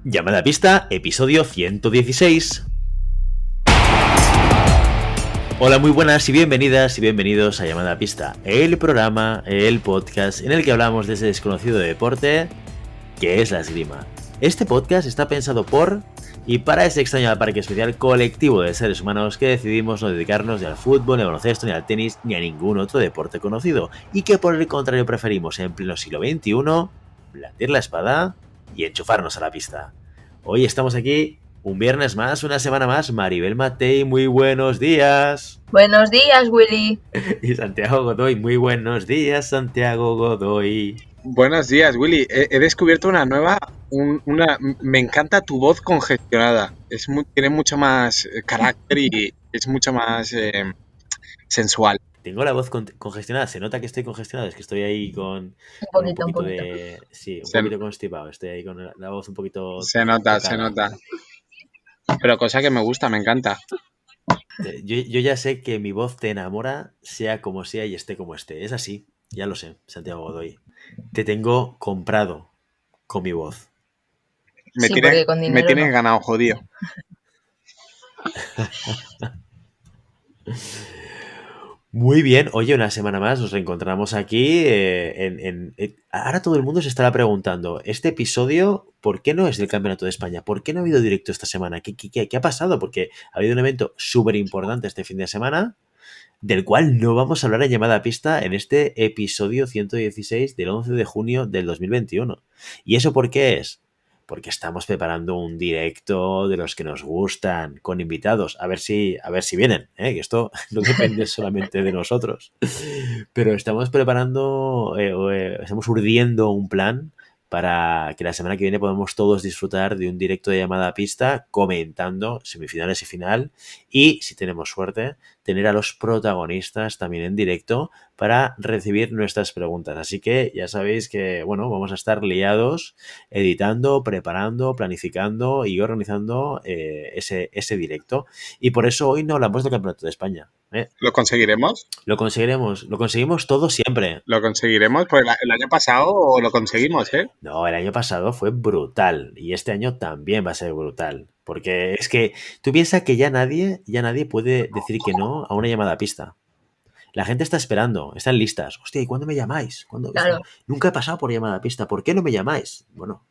Llamada a pista, episodio 116. Hola, muy buenas y bienvenidas y bienvenidos a Llamada a Pista, el programa, el podcast en el que hablamos de ese desconocido deporte que es la esgrima. Este podcast está pensado por y para ese extraño parque especial colectivo de seres humanos que decidimos no dedicarnos ni al fútbol, ni al baloncesto, ni al tenis, ni a ningún otro deporte conocido, y que por el contrario preferimos en pleno siglo XXI blandir la espada y enchufarnos a la pista. Hoy estamos aquí un viernes más, una semana más. Maribel Matei, muy buenos días. Buenos días, Willy. Y Santiago Godoy, muy buenos días, Santiago Godoy. Buenos días, Willy. He descubierto una nueva, me encanta tu voz congestionada. Tiene mucho más carácter y es mucho más sensual. Tengo la voz congestionada, se nota que estoy congestionado, es que estoy ahí con Un poquito. de... Sí, un poquito constipado, estoy ahí con la voz un poquito Se nota. Pero cosa que me gusta, me encanta. Yo ya sé que mi voz te enamora, sea como sea y esté como esté. Es así, ya lo sé, Santiago Godoy. Te tengo comprado con mi voz. Me tienes ganado, jodido. Muy bien, oye, una semana más nos reencontramos aquí. Ahora todo el mundo se estará preguntando, este episodio, ¿por qué no es del Campeonato de España? ¿Por qué no ha habido directo esta semana? ¿Qué ha pasado? Porque ha habido un evento súper importante este fin de semana, del cual no vamos a hablar en llamada a pista en este episodio 116 del 11 de junio del 2021. ¿Y eso por qué es? Porque estamos preparando un directo de los que nos gustan, con invitados, a ver si vienen, que esto no depende solamente de nosotros. Pero estamos preparando, estamos urdiendo un plan para que la semana que viene podamos todos disfrutar de un directo de llamada a pista comentando semifinales y final, y si tenemos suerte, tener a los protagonistas también en directo para recibir nuestras preguntas. Así que ya sabéis que, bueno, vamos a estar liados editando, preparando, planificando y organizando ese directo. Y por eso hoy no hablamos del Campeonato de España. ¿Lo conseguiremos? Lo conseguimos todo siempre. Lo conseguiremos, pues el año pasado lo conseguimos, ¿eh? No, el año pasado fue brutal y este año también va a ser brutal. Porque es que tú piensas que ya nadie puede decir que no a una llamada a pista. La gente está esperando, están listas. Hostia, ¿y cuándo me llamáis? Claro. Nunca he pasado por llamada a pista. ¿Por qué no me llamáis? Bueno,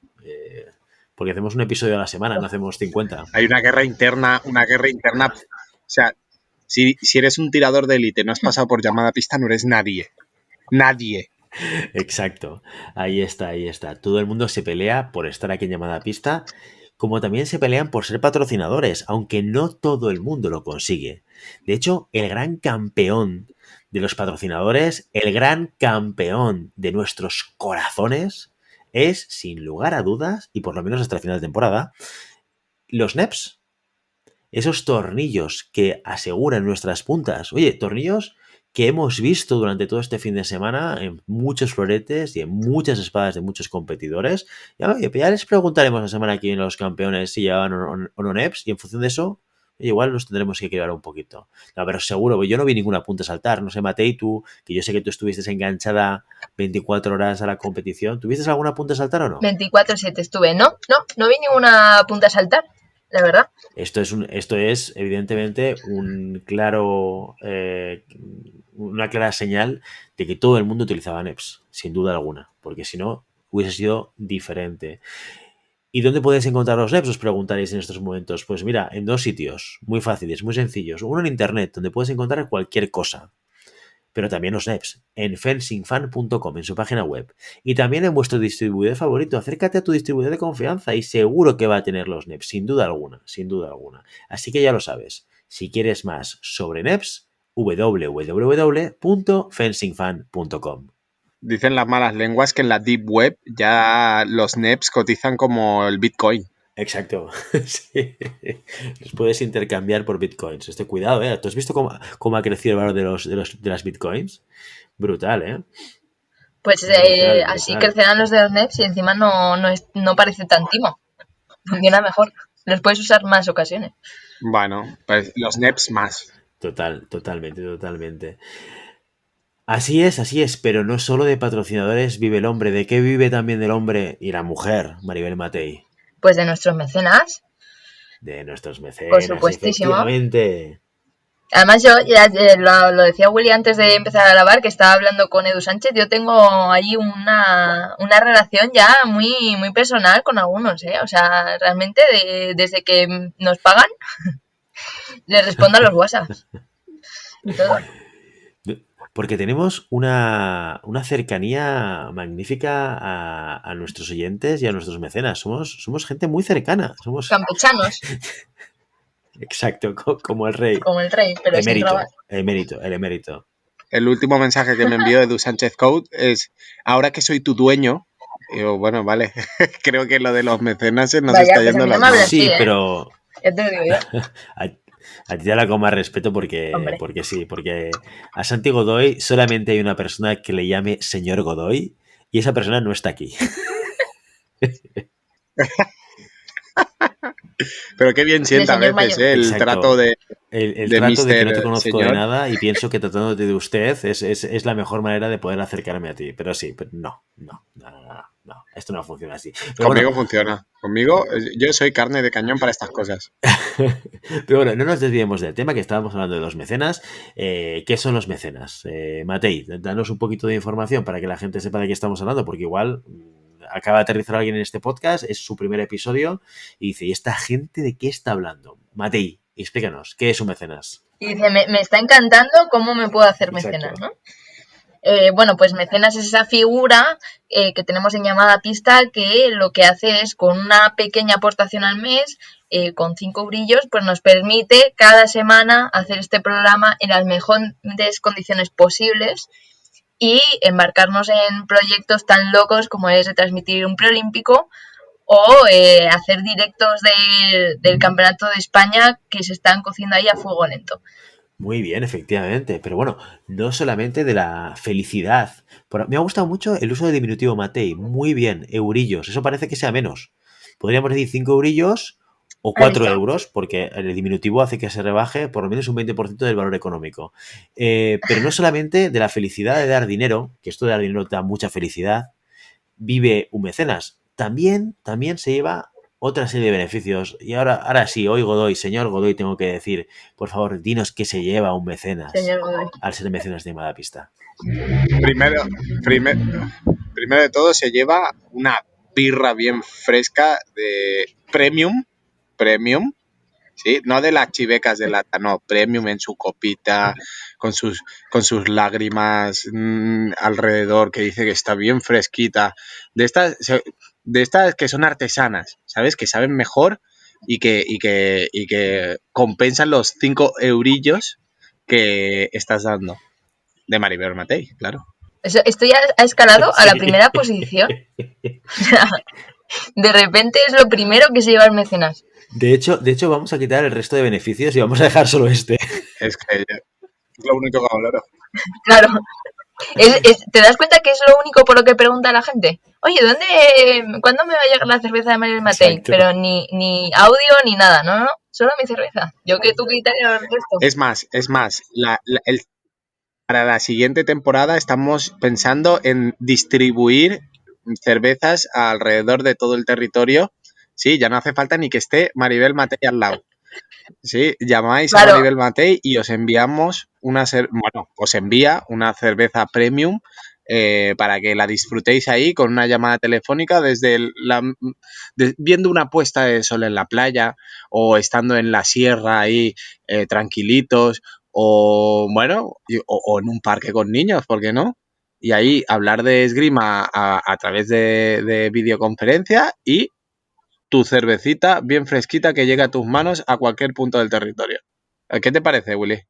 porque hacemos un episodio a la semana, no hacemos 50. Hay una guerra interna. O sea, si eres un tirador de élite, no has pasado por llamada a pista, no eres nadie. Nadie. Exacto. Ahí está. Todo el mundo se pelea por estar aquí en llamada a pista, como también se pelean por ser patrocinadores, aunque no todo el mundo lo consigue. De hecho, el gran campeón de los patrocinadores, el gran campeón de nuestros corazones, es, sin lugar a dudas, y por lo menos hasta el final de temporada, los NEPs. Esos tornillos que aseguran nuestras puntas. Oye, tornillos que hemos visto durante todo este fin de semana en muchos floretes y en muchas espadas de muchos competidores. Ya les preguntaremos la semana aquí en los campeones si llevan o no NEPs, y en función de eso, igual nos tendremos que equilibrar un poquito. No, pero seguro, yo no vi ninguna punta saltar. No sé, Matei, tú, que yo sé que tú estuviste enganchada 24 horas a la competición. ¿Tuviste alguna punta saltar o no? 24/7 estuve. No vi ninguna punta saltar, la verdad. Esto es evidentemente un claro... una clara señal de que todo el mundo utilizaba NEPs, sin duda alguna, porque si no, hubiese sido diferente. ¿Y dónde puedes encontrar los NEPs? Os preguntaréis en estos momentos. Pues mira, en dos sitios muy fáciles, muy sencillos. Uno en internet, donde puedes encontrar cualquier cosa, pero también los NEPs, en fencingfan.com, en su página web. Y también en vuestro distribuidor favorito. Acércate a tu distribuidor de confianza y seguro que va a tener los NEPs, sin duda alguna. Así que ya lo sabes. Si quieres más sobre NEPs, www.fencingfan.com. Dicen las malas lenguas que en la Deep Web ya los NEPs cotizan como el Bitcoin. Exacto. Sí. Los puedes intercambiar por bitcoins. Cuidado, ¿eh? ¿Tú has visto cómo ha crecido el valor de las bitcoins? Brutal, ¿eh? Pues brutal. Así crecerán los de los NEPs y encima no parece tan timo. Funciona mejor. Los puedes usar más ocasiones. Bueno, pues los NEPs más. Totalmente. Así es, pero no solo de patrocinadores vive el hombre. ¿De qué vive también el hombre y la mujer, Maribel Matei? Pues de nuestros mecenas. De nuestros mecenas, Por supuestísimo. efectivamente. Además, yo ya lo decía Willy antes de empezar a grabar, que estaba hablando con Edu Sánchez. Yo tengo ahí una relación ya muy, muy personal con algunos, ¿eh? O sea, realmente desde que nos pagan, les respondo a los WhatsApps y todo. Porque tenemos una cercanía magnífica a nuestros oyentes y a nuestros mecenas. Somos gente muy cercana. Somos Campechanos, exacto, como el rey. como el rey, pero sin Emérito, robar. el emérito. El último mensaje que me envió Edu Sánchez Code es: ahora que soy tu dueño. Y digo, bueno, vale, creo que lo de los mecenas se nos Vaya, está pues a yendo mí no las me hablas manos. Sí, así, ¿eh? pero Ya te lo digo yo. a ti te la con más respeto Hombre. porque a Santi Godoy solamente hay una persona que le llame señor Godoy y esa persona no está aquí. Pero qué bien sienta a señor veces, mayor. el Exacto. trato de El trato de que Mister no te conozco de Señor. nada y pienso que tratándote de usted es la mejor manera de poder acercarme a ti. Pero sí, pero no. Esto no funciona así. Pero Conmigo bueno, funciona. Conmigo, yo soy carne de cañón para estas cosas. pero bueno, no nos desviemos del tema, que estábamos hablando de los mecenas. ¿Qué son los mecenas? Matei, danos un poquito de información para que la gente sepa de qué estamos hablando, porque igual acaba de aterrizar alguien en este podcast, es su primer episodio y dice, ¿y esta gente de qué está hablando? Matei, explícanos, ¿qué es un mecenas? Y dice, me está encantando cómo me puedo hacer Exacto. mecenas, ¿no? Bueno, pues mecenas es esa figura que tenemos en Llamada Pista, que lo que hace es, con una pequeña aportación al mes, con 5 brillos, pues nos permite cada semana hacer este programa en las mejores condiciones posibles y embarcarnos en proyectos tan locos como es retransmitir un preolímpico o hacer directos del Campeonato de España que se están cociendo ahí a fuego lento. Muy bien, efectivamente. Pero bueno, no solamente de la felicidad. Me ha gustado mucho el uso del diminutivo Matei. Muy bien, eurillos. Eso parece que sea menos. Podríamos decir 5 eurillos o 4 euros, porque el diminutivo hace que se rebaje por lo menos un 20% del valor económico. Pero no solamente de la felicidad de dar dinero, que esto de dar dinero da mucha felicidad, vive un mecenas. También se lleva otra serie de beneficios. Y ahora sí, hoy Godoy, señor Godoy, tengo que decir, por favor, dinos qué se lleva un mecenas Señor Godoy, al ser mecenas de Llamada Pista. Primero de todo se lleva una birra bien fresca de premium, ¿sí? No de las chivecas de lata, no, premium en su copita, con sus lágrimas alrededor, que dice que está bien fresquita. De estas que son artesanas, ¿sabes? Que saben mejor y que compensan los 5 eurillos que estás dando. De Maribel Matei, claro. Esto ya ha escalado a la Sí. primera posición. De repente es lo primero que se lleva el mecenas. De hecho, vamos a quitar el resto de beneficios y vamos a dejar solo este. Es que es lo único que valoro. Claro. ¿Te das cuenta que es lo único por lo que pregunta la gente? Oye, ¿cuándo me va a llegar la cerveza de Maribel Matei? Exacto. Pero ni audio ni nada, no, solo mi cerveza. Yo que tú quitarías el resto. Es más, para la siguiente temporada estamos pensando en distribuir cervezas alrededor de todo el territorio. Sí, ya no hace falta ni que esté Maribel Matei al lado. Sí, llamáis Claro. a Maribel Matei y os enviamos os envía una cerveza premium para que la disfrutéis ahí con una llamada telefónica viendo una puesta de sol en la playa o estando en la sierra ahí tranquilitos o en un parque con niños, ¿por qué no? Y ahí hablar de esgrima a través de videoconferencia y tu cervecita bien fresquita que llega a tus manos a cualquier punto del territorio. ¿Qué te parece, Willy?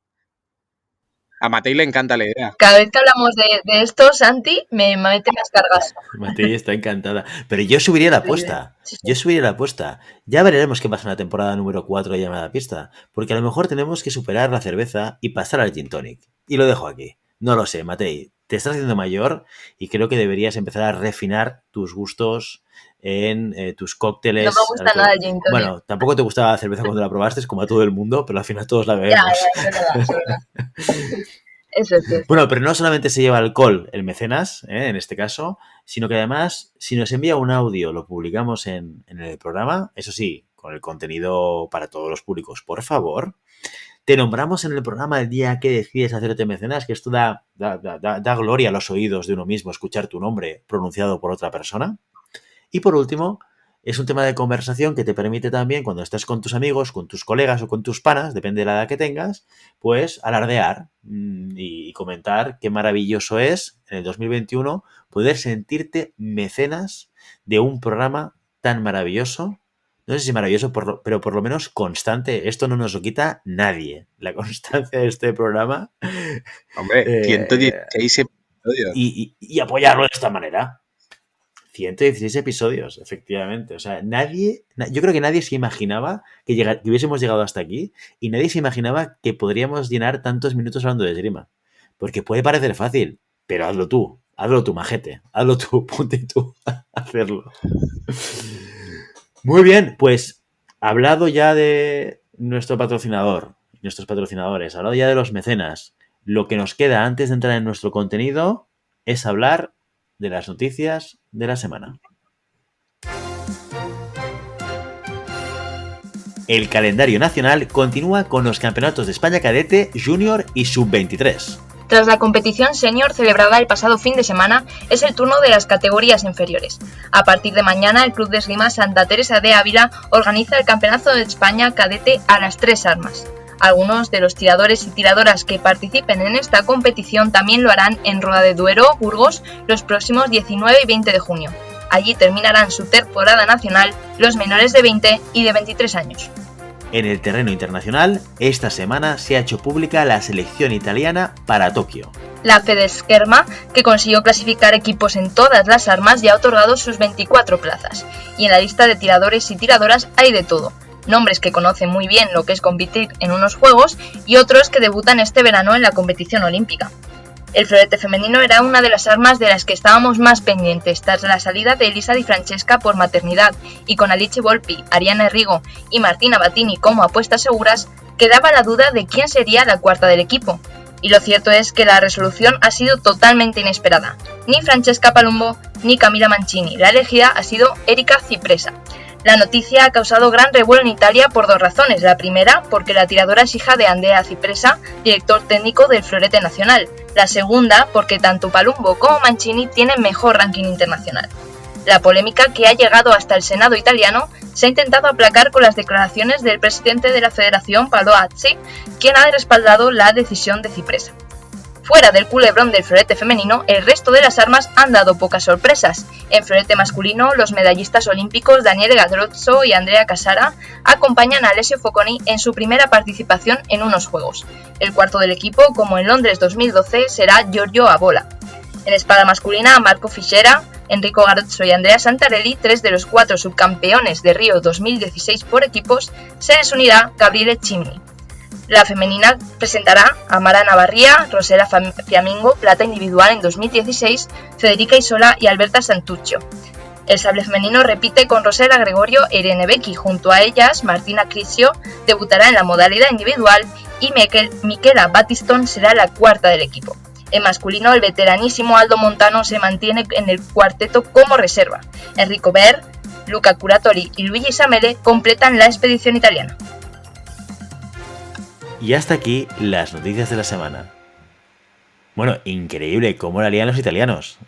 A Matei le encanta la idea. Cada vez que hablamos de esto, Santi me mete más cargas. Matei está encantada. Pero yo subiría la apuesta. Sí. Yo subiría la apuesta. Ya veremos qué pasa en la temporada número 4 de Llamada Pista. Porque a lo mejor tenemos que superar la cerveza y pasar al gin tonic. Y lo dejo aquí. No lo sé, Matei. Te estás haciendo mayor y creo que deberías empezar a refinar tus gustos en tus cócteles. No me gusta nada el gin tonic. Bueno, tampoco te gustaba la cerveza cuando la probaste, como a todo el mundo, pero al final todos la bebemos. Ya, es verdad. Eso es cierto. Bueno, pero no solamente se lleva alcohol el mecenas, en este caso, sino que además, si nos envía un audio, lo publicamos en el programa, eso sí, con el contenido para todos los públicos, por favor. Te nombramos en el programa el día que decides hacerte mecenas, que esto da gloria a los oídos de uno mismo escuchar tu nombre pronunciado por otra persona. Y por último, es un tema de conversación que te permite también, cuando estás con tus amigos, con tus colegas o con tus panas, depende de la edad que tengas, pues alardear y comentar qué maravilloso es en el 2021 poder sentirte mecenas de un programa tan maravilloso. No sé si maravilloso, pero por lo menos constante. Esto no nos lo quita nadie. La constancia de este programa. Hombre, 116 episodios. Y apoyarlo de esta manera. 116 episodios, efectivamente. O sea, yo creo que nadie se imaginaba que hubiésemos llegado hasta aquí y nadie se imaginaba que podríamos llenar tantos minutos hablando de esgrima. Porque puede parecer fácil, pero hazlo tú, majete. Hazlo tú, ponte tú a hacerlo. Muy bien, pues hablado ya de nuestros patrocinadores, hablado ya de los mecenas, lo que nos queda antes de entrar en nuestro contenido es hablar de las noticias de la semana. El calendario nacional continúa con los campeonatos de España cadete, junior y sub-23. Tras la competición senior celebrada el pasado fin de semana, es el turno de las categorías inferiores. A partir de mañana, el Club de Esgrima Santa Teresa de Ávila organiza el Campeonato de España cadete a las 3 armas. Algunos de los tiradores y tiradoras que participen en esta competición también lo harán en Roda de Duero, Burgos, los próximos 19 y 20 de junio. Allí terminarán su temporada nacional los menores de 20 y de 23 años. En el terreno internacional, esta semana se ha hecho pública la selección italiana para Tokio. La Fedescherma, que consiguió clasificar equipos en todas las armas, ya ha otorgado sus 24 plazas. Y en la lista de tiradores y tiradoras hay de todo. Nombres que conocen muy bien lo que es competir en unos juegos y otros que debutan este verano en la competición olímpica. El florete femenino era una de las armas de las que estábamos más pendientes tras la salida de Elisa Di Francesca por maternidad, y con Alice Volpi, Ariana Errigo y Martina Battini como apuestas seguras, quedaba la duda de quién sería la cuarta del equipo. Y lo cierto es que la resolución ha sido totalmente inesperada. Ni Francesca Palumbo ni Camila Mancini. La elegida ha sido Erika Cipresa. La noticia ha causado gran revuelo en Italia por 2 razones. La primera, porque la tiradora es hija de Andrea Cipresa, director técnico del florete nacional. La segunda, porque tanto Palumbo como Mancini tienen mejor ranking internacional. La polémica, que ha llegado hasta el Senado italiano, se ha intentado aplacar con las declaraciones del presidente de la federación, Paolo Azzi, quien ha respaldado la decisión de Cipresa. Fuera del culebrón del florete femenino, el resto de las armas han dado pocas sorpresas. En florete masculino, los medallistas olímpicos Daniele Gadrozzo y Andrea Casara acompañan a Alessio Focconi en su primera participación en unos Juegos. El cuarto del equipo, como en Londres 2012, será Giorgio Abola. En espada masculina, Marco Fischera, Enrico Garozzo y Andrea Santarelli, 3 de los 4 subcampeones de Río 2016 por equipos, se les unirá Gabriele Cimini. La femenina presentará a Mara Navarria, Rosela Fiammingo, plata individual en 2016, Federica Isola y Alberta Santuccio. El sable femenino repite con Rosela Gregorio e Irene Becchi. Junto a ellas, Martina Crisio debutará en la modalidad individual y Michela Battiston será la cuarta del equipo. En masculino, el veteranísimo Aldo Montano se mantiene en el cuarteto como reserva. Enrico Ber, Luca Curatori y Luigi Samele completan la expedición italiana. Y hasta aquí las noticias de la semana. Bueno, increíble cómo la lían los italianos.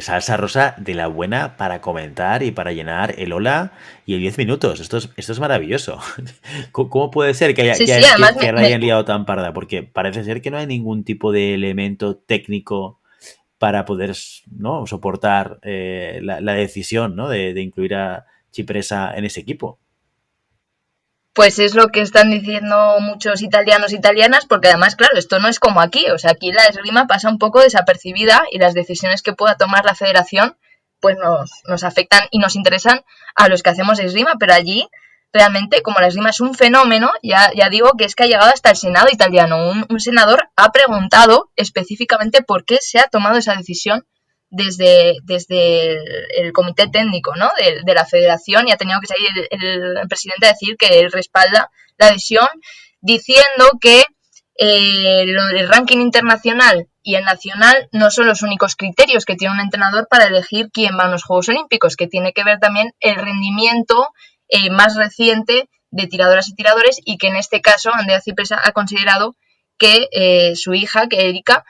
Salsa rosa de la buena para comentar y para llenar el hola y el 10 minutos. Esto es maravilloso. ¿Cómo puede ser que la hayan liado tan parda? Porque parece ser que no hay ningún tipo de elemento técnico para poder, ¿no?, soportar la decisión, ¿no?, de incluir a Cipresa en ese equipo. Pues es lo que están diciendo muchos italianos e italianas, porque además, claro, esto no es como aquí. O sea, aquí la esgrima pasa un poco desapercibida y las decisiones que pueda tomar la federación pues nos afectan y nos interesan a los que hacemos esgrima, pero allí realmente, como la esgrima es un fenómeno, ya digo que es que ha llegado hasta el Senado italiano. Un senador ha preguntado específicamente por qué se ha tomado esa decisión desde el comité técnico, ¿no?, de la federación, y ha tenido que salir el presidente a decir que él respalda la decisión, diciendo que el ranking internacional y el nacional no son los únicos criterios que tiene un entrenador para elegir quién va a los Juegos Olímpicos, que tiene que ver también el rendimiento más reciente de tiradoras y tiradores, y que en este caso Andrea Cipresa ha considerado que su hija, que Erika,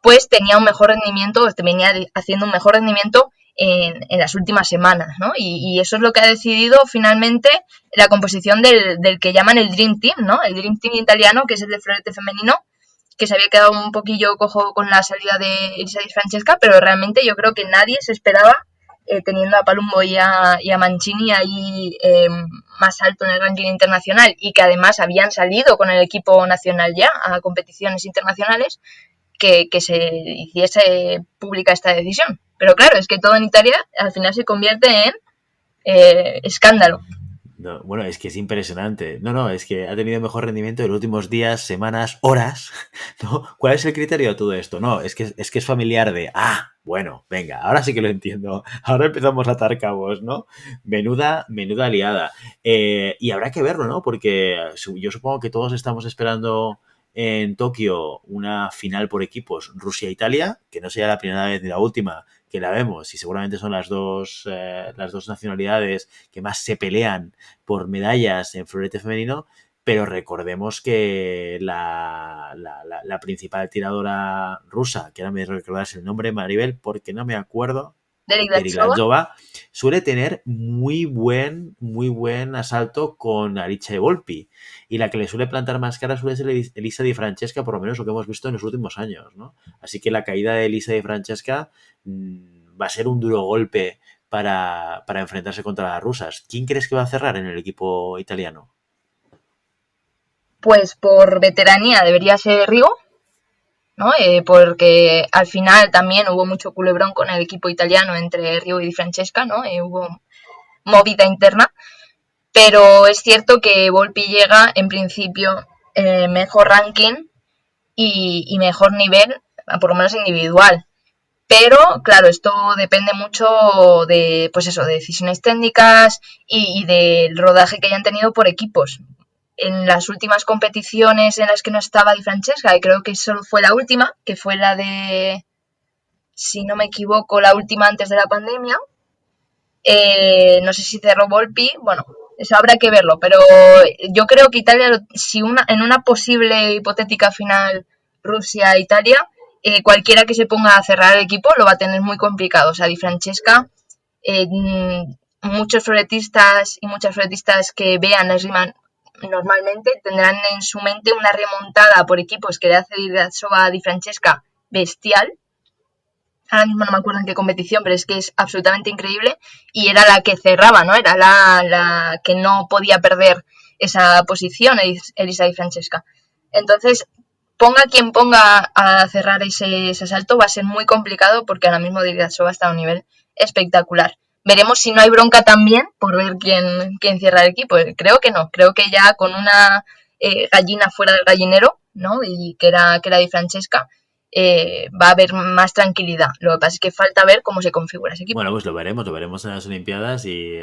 pues tenía un mejor rendimiento, venía haciendo un mejor rendimiento en las últimas semanas, ¿no? Y eso es lo que ha decidido finalmente la composición del que llaman el Dream Team, ¿no? El Dream Team italiano, que es el de florete femenino, que se había quedado un poquillo cojo con la salida de Elisa Di Francesca, pero realmente yo creo que nadie se esperaba, teniendo a Palumbo y a Mancini ahí más alto en el ranking internacional, y que además habían salido con el equipo nacional ya a competiciones internacionales, que se hiciese pública esta decisión. Pero claro, es que todo en Italia al final se convierte en escándalo. No, bueno, es que es impresionante. No, es que ha tenido mejor rendimiento en los últimos días, semanas, horas, ¿no? ¿Cuál es el criterio de todo esto? No, es que es familiar de, bueno, venga, ahora sí que lo entiendo. Ahora empezamos a atar cabos, ¿no? Menuda liada. Y habrá que verlo, ¿no? Porque yo supongo que todos estamos esperando en Tokio una final por equipos Rusia-Italia, que no sea la primera vez ni la última que la vemos, y seguramente son las dos nacionalidades que más se pelean por medallas en florete femenino, pero recordemos que la principal tiradora rusa, que ahora me recordarás el nombre, Maribel, porque no me acuerdo, Deriglanzova, suele tener muy buen asalto con Alicia Volpi, y la que le suele plantar más cara suele ser Elisa Di Francesca, por lo menos lo que hemos visto en los últimos años, ¿no? Así que la caída de Elisa Di Francesca va a ser un duro golpe para enfrentarse contra las rusas. ¿Quién crees que va a cerrar en el equipo italiano? Pues por veteranía debería ser Rigo, ¿no? Porque al final también hubo mucho culebrón con el equipo italiano entre Rigo y Di Francesca, ¿no? Hubo movida interna, pero es cierto que Volpi llega en principio mejor ranking y mejor nivel, por lo menos individual. Pero, claro, esto depende mucho de, pues eso, de decisiones técnicas y del rodaje que hayan tenido por equipos. En las últimas competiciones en las que no estaba Di Francesca, y creo que solo fue la última, que fue la de, si no me equivoco, la última antes de la pandemia, no sé si cerró Volpi, bueno, eso habrá que verlo, pero yo creo que Italia, si en una posible hipotética final Rusia-Italia, cualquiera que se ponga a cerrar el equipo lo va a tener muy complicado. O sea, Di Francesca, muchos floretistas y muchas floretistas que vean Esgrima normalmente tendrán en su mente una remontada por equipos que le hace Dillasova a Di Francesca bestial. Ahora mismo no me acuerdo en qué competición, pero es que es absolutamente increíble, y era la que cerraba, ¿no? Era la que no podía perder esa posición, Elisa Di Francesca. Entonces, ponga quien ponga a cerrar ese asalto, va a ser muy complicado, porque ahora mismo Dillasova está a un nivel espectacular. Veremos si no hay bronca también por ver quién cierra el equipo. Creo que no, creo que ya con una gallina fuera del gallinero, ¿no? Y que era Di Francesca, va a haber más tranquilidad. Lo que pasa es que falta ver cómo se configura ese equipo. Bueno, pues lo veremos en las Olimpiadas, y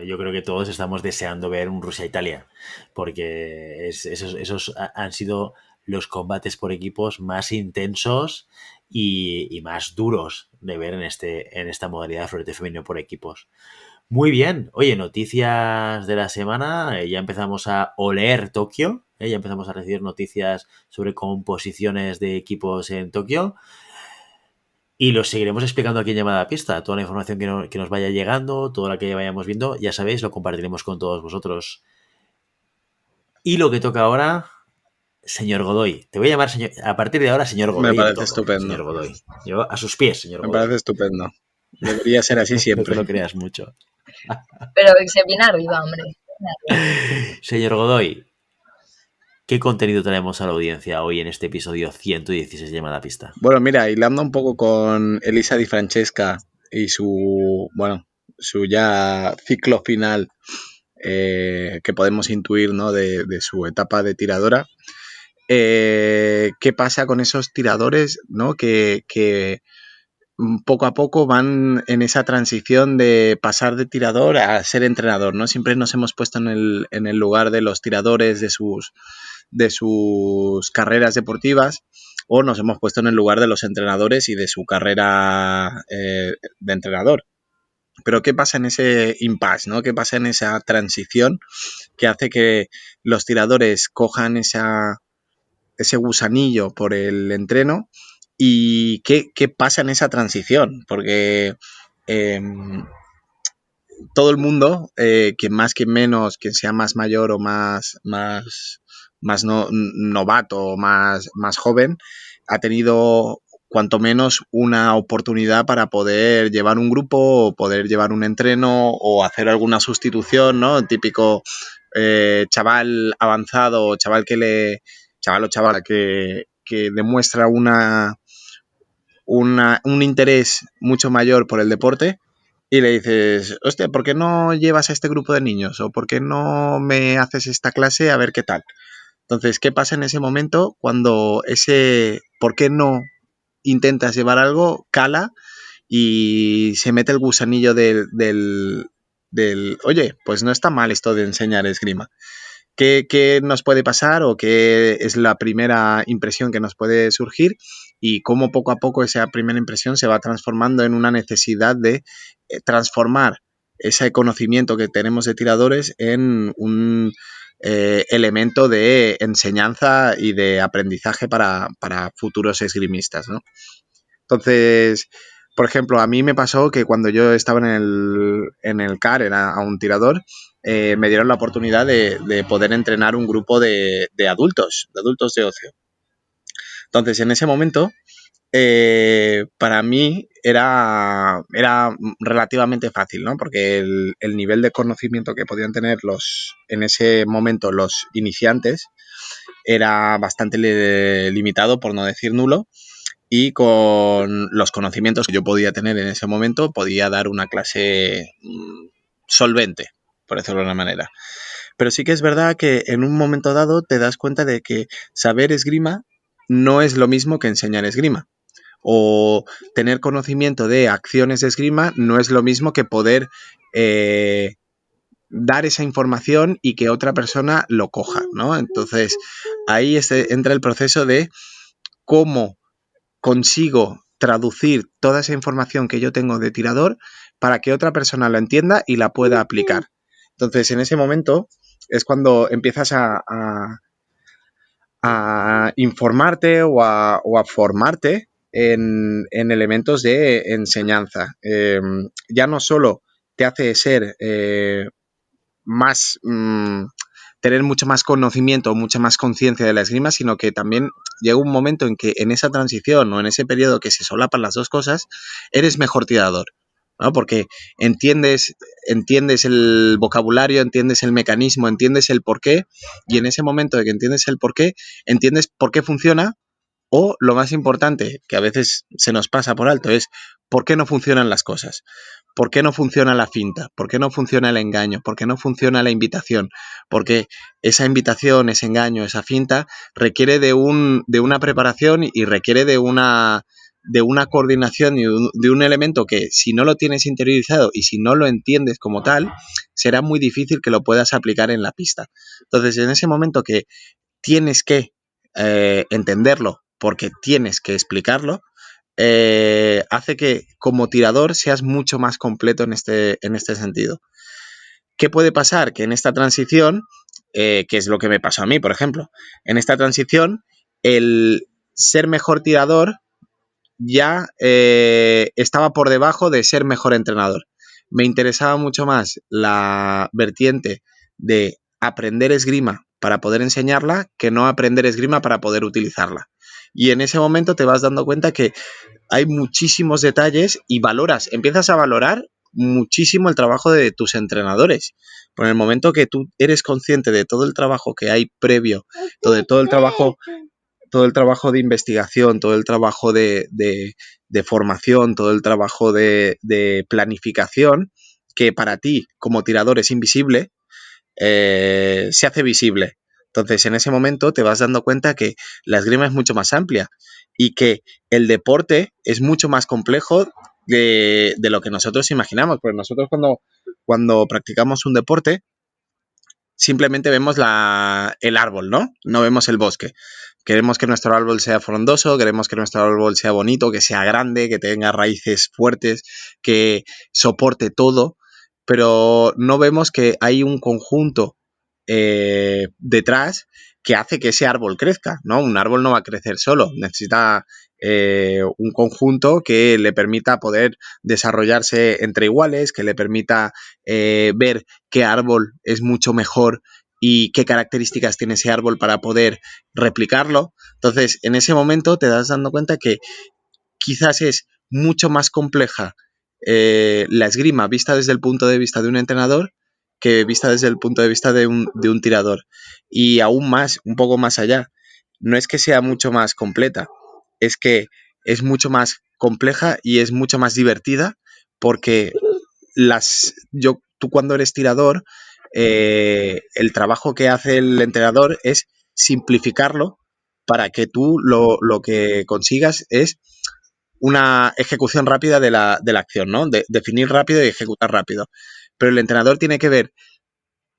yo creo que todos estamos deseando ver un Rusia-Italia, porque esos han sido los combates por equipos más intensos y más duros de ver en esta modalidad de florete femenino por equipos. Muy bien. Oye, noticias de la semana. Ya empezamos a oler Tokio. Ya empezamos a recibir noticias sobre composiciones de equipos en Tokio. Y los seguiremos explicando aquí en Llamada a Pista. Toda la información que nos vaya llegando, toda la que vayamos viendo, ya sabéis, lo compartiremos con todos vosotros. Y lo que toca ahora, señor Godoy. Te voy a llamar a partir de ahora señor Godoy. Me parece estupendo. Señor Godoy. Yo a sus pies, señor Godoy. Me parece estupendo. Debería ser así siempre. No te lo creas mucho. Pero que se viene arriba, hombre. Señor Godoy, ¿qué contenido traemos a la audiencia hoy en este episodio 116 de Llamada a Pista? Bueno, mira, hilando un poco con Elisa Di Francesca y su ya ciclo final, que podemos intuir, ¿no? de su etapa de tiradora. ¿Qué pasa con esos tiradores, ¿no? que poco a poco van en esa transición de pasar de tirador a ser entrenador, ¿no? Siempre nos hemos puesto en el lugar de los tiradores, de de sus carreras deportivas o nos hemos puesto en el lugar de los entrenadores y de su carrera de entrenador. Pero ¿qué pasa en ese impasse, ¿no? ¿Qué pasa en esa transición que hace que los tiradores cojan ese gusanillo por el entreno? ¿Y qué pasa en esa transición? Porque todo el mundo, quien más, quien menos, quien sea más mayor o más novato o más joven, ha tenido cuanto menos una oportunidad para poder llevar un grupo o poder llevar un entreno o hacer alguna sustitución, ¿no? El típico chaval avanzado o chaval o chavala que demuestra un interés mucho mayor por el deporte y le dices, hostia, ¿por qué no llevas a este grupo de niños? ¿O por qué no me haces esta clase a ver qué tal? Entonces, ¿qué pasa en ese momento cuando ese por qué no intentas llevar algo cala y se mete el gusanillo del oye, pues no está mal esto de enseñar esgrima? ¿Qué nos puede pasar o qué es la primera impresión que nos puede surgir y cómo poco a poco esa primera impresión se va transformando en una necesidad de transformar ese conocimiento que tenemos de tiradores en un elemento de enseñanza y de aprendizaje para futuros esgrimistas, ¿no? Entonces, por ejemplo, a mí me pasó que cuando yo estaba en el CAR, era a un tirador, me dieron la oportunidad de poder entrenar un grupo de adultos de ocio. Entonces, en ese momento, para mí era relativamente fácil, ¿no? Porque el nivel de conocimiento que podían tener en ese momento los iniciantes era bastante limitado, por no decir nulo, y con los conocimientos que yo podía tener en ese momento podía dar una clase solvente, por decirlo de una manera. Pero sí que es verdad que en un momento dado te das cuenta de que saber esgrima no es lo mismo que enseñar esgrima. O tener conocimiento de acciones de esgrima no es lo mismo que poder dar esa información y que otra persona lo coja, ¿no? Entonces ahí entra el proceso de cómo consigo traducir toda esa información que yo tengo de tirador para que otra persona la entienda y la pueda aplicar. Entonces, en ese momento es cuando empiezas a informarte o a formarte en elementos de enseñanza. Ya no solo te hace ser más tener mucho más conocimiento, mucha más conciencia de la esgrima, sino que también llega un momento en que en esa transición o en ese periodo que se solapan las dos cosas, eres mejor tirador, ¿no? Porque entiendes el vocabulario, entiendes el mecanismo, entiendes el porqué, y en ese momento de que entiendes el porqué, entiendes por qué funciona. O lo más importante, que a veces se nos pasa por alto, es por qué no funcionan las cosas. ¿Por qué no funciona la finta? ¿Por qué no funciona el engaño? ¿Por qué no funciona la invitación? Porque esa invitación, ese engaño, esa finta requiere de una preparación y requiere de una coordinación y de un elemento que si no lo tienes interiorizado y si no lo entiendes como tal, será muy difícil que lo puedas aplicar en la pista. Entonces, en ese momento que tienes que entenderlo porque tienes que explicarlo, hace que como tirador seas mucho más completo en este sentido. ¿Qué puede pasar? Que en esta transición, que es lo que me pasó a mí, por ejemplo, en esta transición, el ser mejor tirador ya estaba por debajo de ser mejor entrenador. Me interesaba mucho más la vertiente de aprender esgrima para poder enseñarla que no aprender esgrima para poder utilizarla. Y en ese momento te vas dando cuenta que hay muchísimos detalles y empiezas a valorar muchísimo el trabajo de tus entrenadores. Por el momento que tú eres consciente de todo el trabajo que hay previo, todo el trabajo de investigación, todo el trabajo de formación, todo el trabajo de planificación, que para ti como tirador es invisible, se hace visible. Entonces, en ese momento te vas dando cuenta que la esgrima es mucho más amplia y que el deporte es mucho más complejo de lo que nosotros imaginamos. Pues nosotros cuando practicamos un deporte, simplemente vemos el árbol, ¿no? No vemos el bosque. Queremos que nuestro árbol sea frondoso, queremos que nuestro árbol sea bonito, que sea grande, que tenga raíces fuertes, que soporte todo, pero no vemos que hay un conjunto detrás que hace que ese árbol crezca, ¿no? Un árbol no va a crecer solo, necesita un conjunto que le permita poder desarrollarse entre iguales, que le permita ver qué árbol es mucho mejor y qué características tiene ese árbol para poder replicarlo. Entonces, en ese momento te das dando cuenta que quizás es mucho más compleja la esgrima vista desde el punto de vista de un entrenador que vista desde el punto de vista de un tirador. Y aún más, un poco más allá, no es que sea mucho más completa, es que es mucho más compleja y es mucho más divertida porque tú cuando eres tirador, el trabajo que hace el entrenador es simplificarlo para que tú lo que consigas es una ejecución rápida de la acción, ¿no? Definir rápido y ejecutar rápido. Pero el entrenador tiene que ver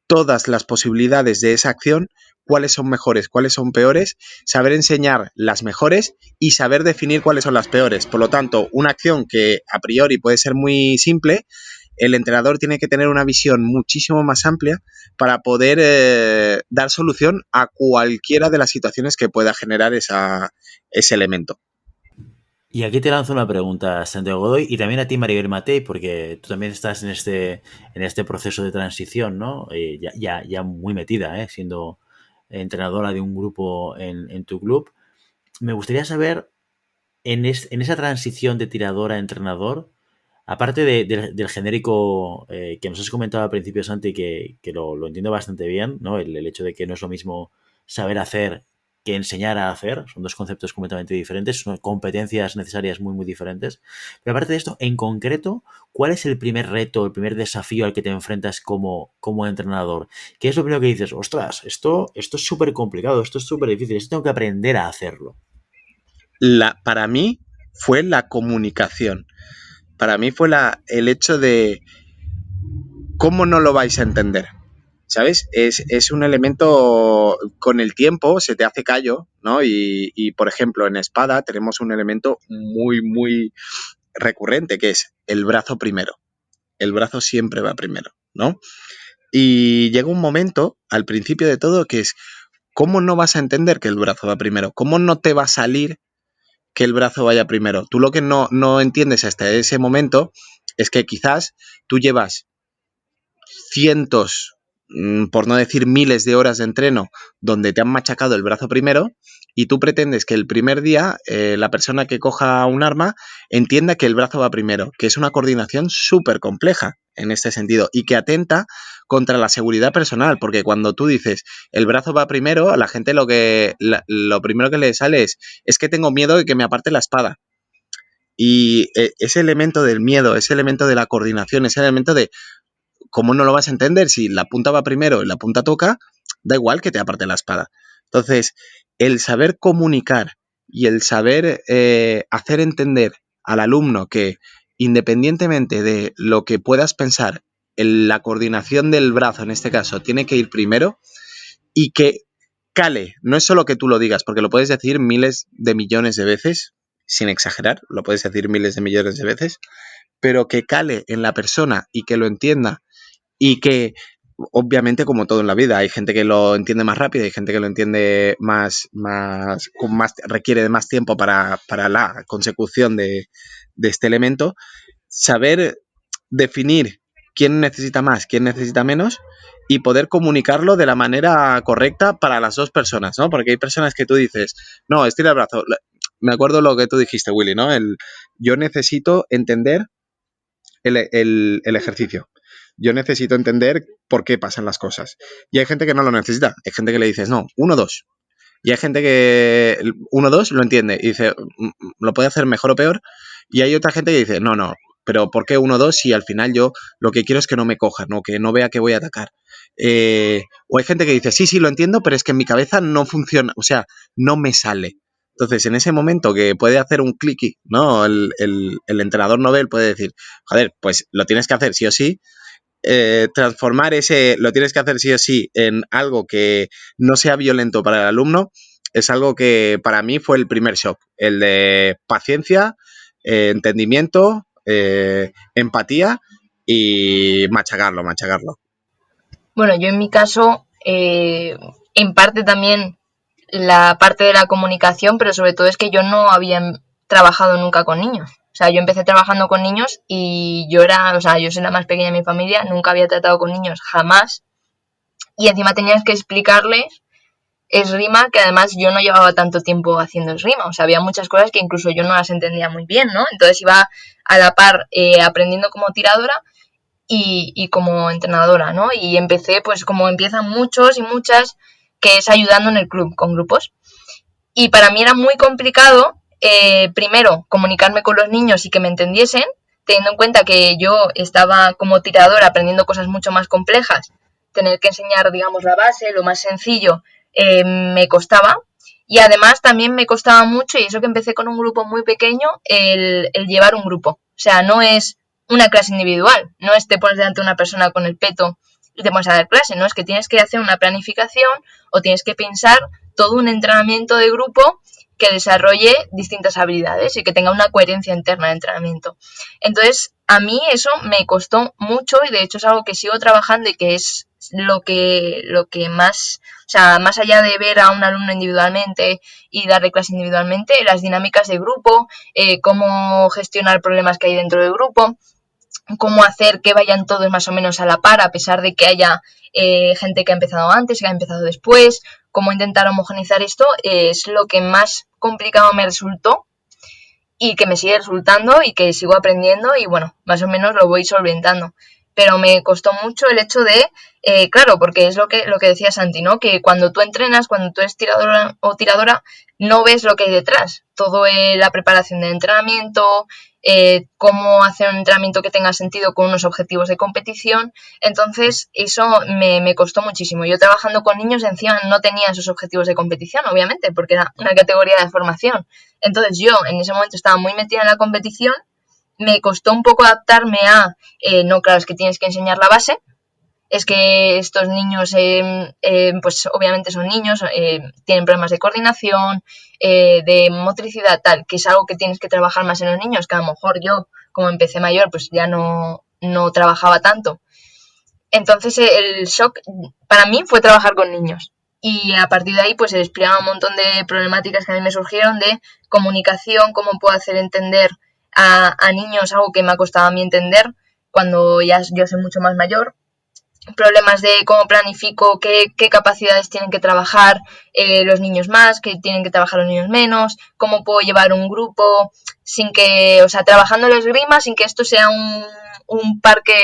todas las posibilidades de esa acción, cuáles son mejores, cuáles son peores, saber enseñar las mejores y saber definir cuáles son las peores. Por lo tanto, una acción que a priori puede ser muy simple, el entrenador tiene que tener una visión muchísimo más amplia para poder dar solución a cualquiera de las situaciones que pueda generar ese elemento. Y aquí te lanzo una pregunta, Santiago Godoy, y también a ti, Maribel Matei, porque tú también estás en este proceso de transición, ¿no? Ya muy metida, ¿eh? Siendo entrenadora de un grupo en tu club. Me gustaría saber, en esa transición de tirador a entrenador, aparte del genérico que nos has comentado al principio, Santi, que lo entiendo bastante bien, ¿no? El hecho de que no es lo mismo saber hacer que enseñar a hacer, son dos conceptos completamente diferentes, son competencias necesarias muy, muy diferentes. Pero aparte de esto, en concreto, ¿cuál es el primer reto, el primer desafío al que te enfrentas como entrenador? ¿Qué es lo primero que dices? Ostras, esto es súper complicado, esto es súper difícil, esto tengo que aprender a hacerlo. Para mí fue la comunicación. Para mí fue el hecho de cómo no lo vais a entender. ¿Sabes? Es un elemento con el tiempo, se te hace callo, ¿no? Por ejemplo, en espada tenemos un elemento muy, muy recurrente que es el brazo primero. El brazo siempre va primero, ¿no? Y llega un momento, al principio de todo, que es ¿cómo no vas a entender que el brazo va primero? ¿Cómo no te va a salir que el brazo vaya primero? Tú lo que no entiendes hasta ese momento es que quizás tú llevas cientos, por no decir miles de horas de entreno donde te han machacado el brazo primero y tú pretendes que el primer día la persona que coja un arma entienda que el brazo va primero, que es una coordinación súper compleja en este sentido y que atenta contra la seguridad personal, porque cuando tú dices el brazo va primero, a la gente lo primero que le sale es que tengo miedo de que me aparte la espada. Y ese elemento del miedo, ese elemento de la coordinación, ese elemento de ¿cómo no lo vas a entender? Si la punta va primero y la punta toca, da igual que te aparte la espada. Entonces, el saber comunicar y el saber hacer entender al alumno que independientemente de lo que puedas pensar, la coordinación del brazo en este caso tiene que ir primero y que cale, no es solo que tú lo digas, porque lo puedes decir miles de millones de veces, sin exagerar, lo puedes decir miles de millones de veces, pero que cale en la persona y que lo entienda y que obviamente como todo en la vida hay gente que lo entiende más rápido, hay gente que lo entiende requiere de más tiempo para la consecución de este elemento, saber definir quién necesita más, quién necesita menos y poder comunicarlo de la manera correcta para las dos personas, ¿no? Porque hay personas que tú dices, no, estira el brazo. Me acuerdo lo que tú dijiste, Willy, ¿no? Yo necesito entender el ejercicio. Yo necesito entender por qué pasan las cosas. Y hay gente que no lo necesita. Hay gente que le dices, no, 1-2. Y hay gente que 1-2 lo entiende y dice, lo puede hacer mejor o peor. Y hay otra gente que dice, no, no, pero ¿por qué 1-2 si al final yo lo que quiero es que no me coja, ¿no? Que no vea que voy a atacar? O hay gente que dice, sí, sí, lo entiendo, pero es que en mi cabeza no funciona, o sea, no me sale. Entonces, en ese momento que puede hacer un clicky, ¿no? El entrenador novel puede decir, joder, pues lo tienes que hacer sí o sí, transformar lo tienes que hacer sí o sí, en algo que no sea violento para el alumno, es algo que para mí fue el primer shock, el de paciencia, entendimiento, empatía y machacarlo. Bueno, yo en mi caso, en parte también la parte de la comunicación, pero sobre todo es que yo no había trabajado nunca con niños. O sea, yo empecé trabajando con niños y yo soy la más pequeña de mi familia, nunca había tratado con niños, jamás. Y encima tenías que explicarles esgrima, que además yo no llevaba tanto tiempo haciendo esgrima. O sea, había muchas cosas que incluso yo no las entendía muy bien, ¿no? Entonces iba a la par aprendiendo como tiradora y como entrenadora, ¿no? Y empecé, pues como empiezan muchos y muchas, que es ayudando en el club, con grupos. Y para mí era muy complicado, primero, comunicarme con los niños y que me entendiesen, teniendo en cuenta que yo estaba como tiradora aprendiendo cosas mucho más complejas, tener que enseñar, digamos, la base, lo más sencillo, me costaba. Y además también me costaba mucho, y eso que empecé con un grupo muy pequeño, el llevar un grupo. O sea, no es una clase individual, no es te pones delante de una persona con el peto y te pones a dar clase, no es que tienes que hacer una planificación o tienes que pensar todo un entrenamiento de grupo que desarrolle distintas habilidades y que tenga una coherencia interna de entrenamiento. Entonces, a mí eso me costó mucho y de hecho es algo que sigo trabajando y que es lo que más, o sea, más allá de ver a un alumno individualmente y darle clase individualmente, las dinámicas de grupo, cómo gestionar problemas que hay dentro del grupo, cómo hacer que vayan todos más o menos a la par, a pesar de que haya gente que ha empezado antes, que ha empezado después, cómo intentar homogeneizar esto, es lo que más complicado me resultó y que me sigue resultando y que sigo aprendiendo y bueno, más o menos lo voy solventando. Pero me costó mucho el hecho de, claro, porque es lo que decía Santi, ¿no? Que cuando tú entrenas, cuando tú eres tiradora o tiradora, no ves lo que hay detrás. Todo la preparación del entrenamiento, cómo hacer un entrenamiento que tenga sentido con unos objetivos de competición. Entonces, eso me costó muchísimo. Yo trabajando con niños encima no tenía esos objetivos de competición, obviamente, porque era una categoría de formación. Entonces yo en ese momento estaba muy metida en la competición, me costó un poco adaptarme no, claro, es que tienes que enseñar la base, es que estos niños, pues obviamente son niños, tienen problemas de coordinación, de motricidad, tal, que es algo que tienes que trabajar más en los niños, que a lo mejor yo, como empecé mayor, pues ya no trabajaba tanto. Entonces el shock para mí fue trabajar con niños. Y a partir de ahí pues se despliegan un montón de problemáticas que a mí me surgieron de comunicación, cómo puedo hacer entender a niños algo que me ha costado a mí entender cuando ya yo soy mucho más mayor, problemas de cómo planifico, qué capacidades tienen que trabajar los niños más, qué tienen que trabajar los niños menos, cómo puedo llevar un grupo sin que, o sea, trabajando la esgrima sin que esto sea un parque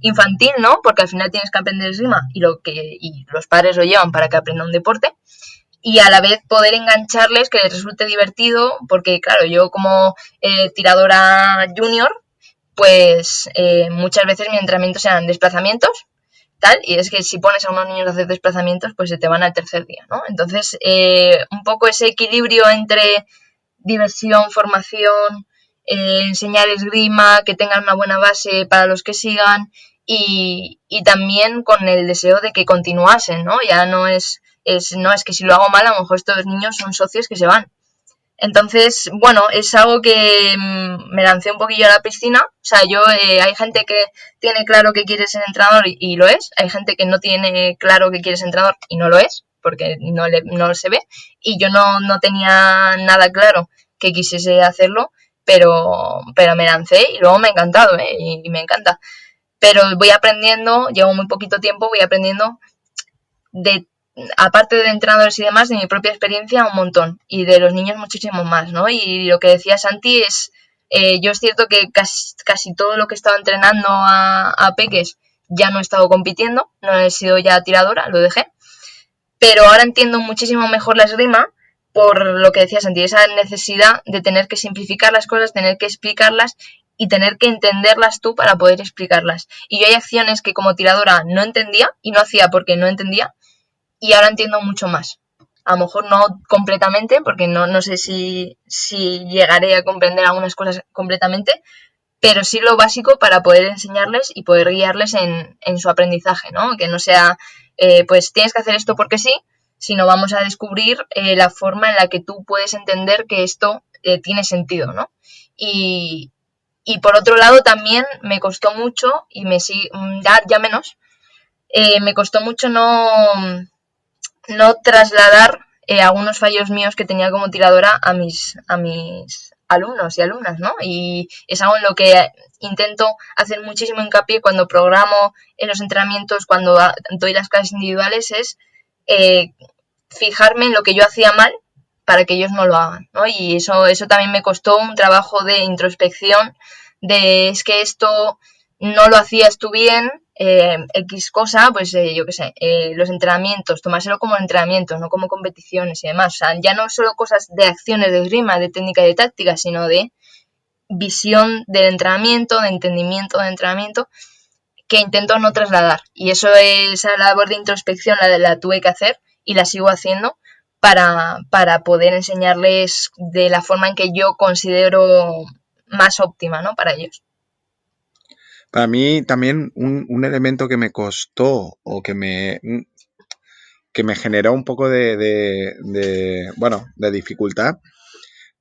infantil, ¿no? Porque al final tienes que aprender esgrima y los padres lo llevan para que aprenda un deporte y a la vez poder engancharles, que les resulte divertido, porque claro, yo como tiradora junior, pues muchas veces mis entrenamientos eran desplazamientos, tal, y es que si pones a unos niños a hacer desplazamientos, pues se te van al tercer día, ¿no? Entonces, un poco ese equilibrio entre diversión, formación, enseñar esgrima, que tengan una buena base para los que sigan y también con el deseo de que continuasen, ¿no? Ya no es que si lo hago mal, a lo mejor estos niños son socios que se van. Entonces, bueno, es algo que me lancé un poquillo a la piscina. O sea, hay gente que tiene claro que quiere ser entrenador y lo es. Hay gente que no tiene claro que quiere ser entrenador y no lo es, porque no se ve. Y yo no tenía nada claro que quisiese hacerlo, pero me lancé y luego me ha encantado, ¿eh? Y me encanta. Pero voy aprendiendo, llevo muy poquito tiempo, voy aprendiendo de aparte de entrenadores y demás, de mi propia experiencia un montón y de los niños muchísimo más, ¿no? Y lo que decía Santi es, yo es cierto que casi todo lo que he estado entrenando a peques ya no he estado compitiendo, no he sido ya tiradora, lo dejé, pero ahora entiendo muchísimo mejor la esgrima por lo que decía Santi, esa necesidad de tener que simplificar las cosas, tener que explicarlas y tener que entenderlas tú para poder explicarlas. Y yo hay acciones que como tiradora no entendía y no hacía porque no entendía, y ahora entiendo mucho más. A lo mejor no completamente, porque no sé si llegaré a comprender algunas cosas completamente, pero sí lo básico para poder enseñarles y poder guiarles en su aprendizaje, ¿no? Que no sea, pues tienes que hacer esto porque sí, sino vamos a descubrir la forma en la que tú puedes entender que esto tiene sentido, ¿no? Y, y por otro lado también me costó mucho, y me sigue, ya menos, me costó mucho no trasladar algunos fallos míos que tenía como tiradora a mis alumnos y alumnas, ¿no? Y es algo en lo que intento hacer muchísimo hincapié cuando programo en los entrenamientos, cuando doy las clases individuales, es eh, fijarme en lo que yo hacía mal para que ellos no lo hagan, ¿no? Y eso también me costó un trabajo de introspección, de es que esto no lo hacías tú bien, X cosa, pues yo qué sé, los entrenamientos, tomárselo como entrenamientos, no como competiciones y demás. O sea, ya no solo cosas de acciones de esgrima, de técnica y de táctica, sino de visión del entrenamiento, de entendimiento del entrenamiento, que intento no trasladar. Y esa labor de introspección la tuve que hacer y la sigo haciendo para poder enseñarles de la forma en que yo considero más óptima, ¿no? Para ellos. Para mí también un elemento que me costó o que me generó un poco bueno, de dificultad,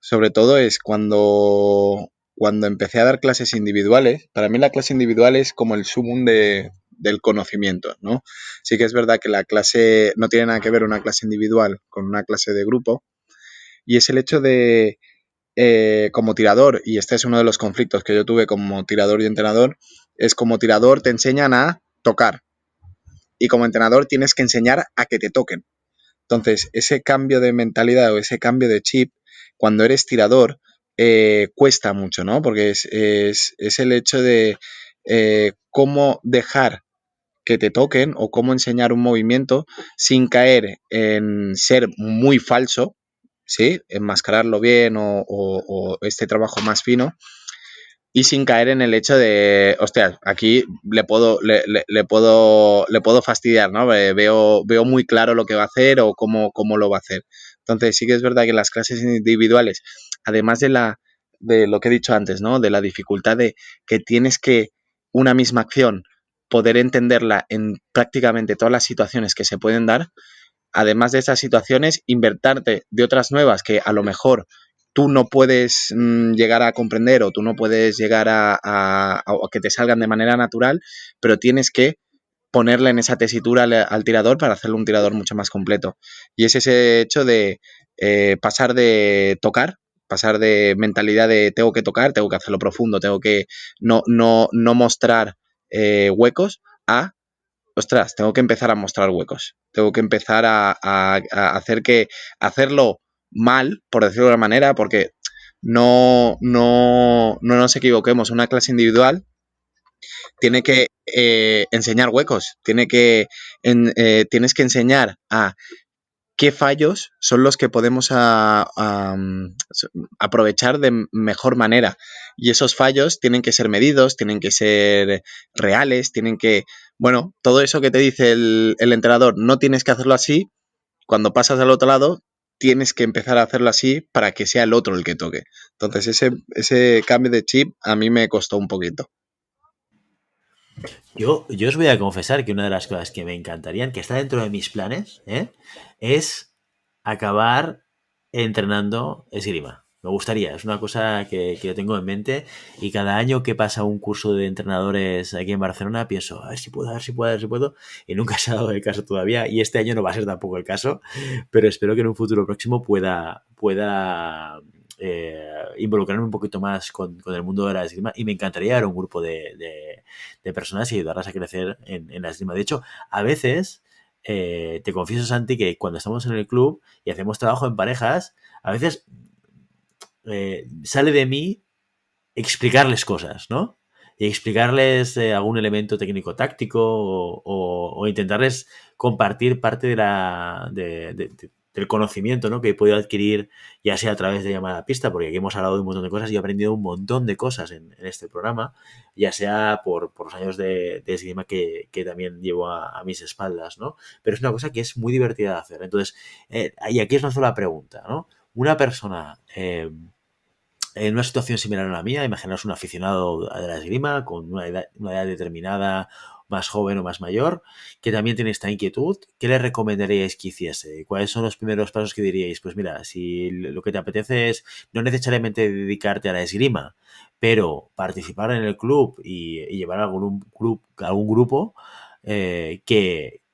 sobre todo es cuando empecé a dar clases individuales. Para mí la clase individual es como el sumum del conocimiento, ¿no? Sí que es verdad que la clase no tiene nada que ver una clase individual con una clase de grupo, y es el hecho de, como tirador, y este es uno de los conflictos que yo tuve como tirador y entrenador, es como tirador te enseñan a tocar y como entrenador tienes que enseñar a que te toquen. Entonces, ese cambio de mentalidad o ese cambio de chip, cuando eres tirador, cuesta mucho, ¿no? Porque es el hecho de cómo dejar que te toquen o cómo enseñar un movimiento sin caer en ser muy falso, ¿sí? Enmascararlo bien o este trabajo más fino, y sin caer en el hecho de, hostia, aquí le puedo fastidiar, ¿no? Veo muy claro lo que va a hacer o cómo lo va a hacer. Entonces sí que es verdad que las clases individuales, además de lo que he dicho antes, ¿no? De la dificultad de que tienes que una misma acción poder entenderla en prácticamente todas las situaciones que se pueden dar, además de esas situaciones, invertirte de otras nuevas que a lo mejor tú no puedes llegar a comprender o tú no puedes llegar a que te salgan de manera natural, pero tienes que ponerle en esa tesitura al tirador para hacerle un tirador mucho más completo. Y es ese hecho de pasar de tocar, pasar de mentalidad de tengo que tocar, tengo que hacerlo profundo, tengo que no mostrar huecos, a ostras, tengo que empezar a mostrar huecos. Tengo que empezar a hacerlo mal, por decirlo de una manera, porque no nos equivoquemos. Una clase individual tiene que enseñar huecos, tienes que enseñar a qué fallos son los que podemos aprovechar de mejor manera. Y esos fallos tienen que ser medidos, tienen que ser reales, bueno, todo eso que te dice el entrenador, no tienes que hacerlo así, cuando pasas al otro lado, tienes que empezar a hacerlo así para que sea el otro el que toque. Entonces ese cambio de chip a mí me costó un poquito. Yo os voy a confesar que una de las cosas que me encantarían, que está dentro de mis planes, es acabar entrenando esgrima. Me gustaría, es una cosa que yo tengo en mente y cada año que pasa un curso de entrenadores aquí en Barcelona pienso, a ver si puedo, a ver si puedo, a ver si puedo, y nunca se ha dado el caso todavía y este año no va a ser tampoco el caso, pero espero que en un futuro próximo pueda involucrarme un poquito más con el mundo de la esgrima y me encantaría dar un grupo de personas y ayudarlas a crecer en la esgrima. De hecho, a veces, te confieso, Santi, que cuando estamos en el club y hacemos trabajo en parejas, a veces sale de mí explicarles cosas, ¿no? Y explicarles algún elemento técnico-táctico o intentarles compartir parte del conocimiento, ¿no? Que he podido adquirir ya sea a través de llamada a pista, porque aquí hemos hablado de un montón de cosas y he aprendido un montón de cosas en este programa, ya sea por los años de esgrima que también llevo a mis espaldas, ¿no? Pero es una cosa que es muy divertida de hacer. Entonces, y aquí es una sola pregunta, ¿no? Una persona en una situación similar a la mía, imaginaos un aficionado de la esgrima con una edad determinada, más joven o más mayor, que también tiene esta inquietud, ¿qué le recomendaríais que hiciese? ¿Cuáles son los primeros pasos que diríais? Pues mira, si lo que te apetece es no necesariamente dedicarte a la esgrima, pero participar en el club y llevar algún grupo,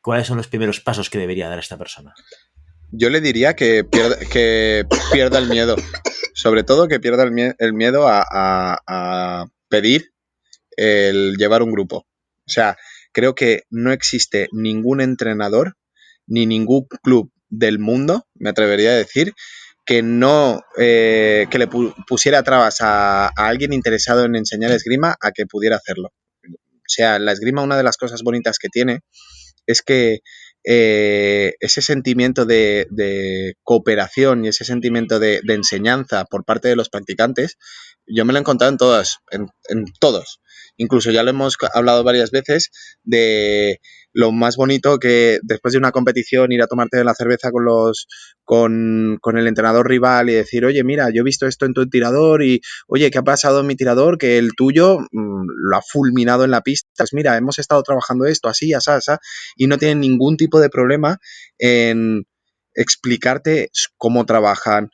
¿cuáles son los primeros pasos que debería dar esta persona? Yo le diría que pierda el miedo. Sobre todo que pierda el miedo a pedir el llevar un grupo. O sea, creo que no existe ningún entrenador ni ningún club del mundo, me atrevería a decir, que no que le pusiera trabas a alguien interesado en enseñar esgrima a que pudiera hacerlo. O sea, la esgrima, una de las cosas bonitas que tiene es que ese sentimiento de cooperación y ese sentimiento de enseñanza por parte de los practicantes, yo me lo he encontrado en todos. Incluso ya lo hemos hablado varias veces de lo más bonito que después de una competición ir a tomarte la cerveza con el entrenador rival y decir, oye, mira, yo he visto esto en tu tirador y, oye, ¿qué ha pasado en mi tirador? Que el tuyo lo ha fulminado en la pista. Pues mira, hemos estado trabajando esto así, así, así, y no tienen ningún tipo de problema en explicarte cómo trabajan,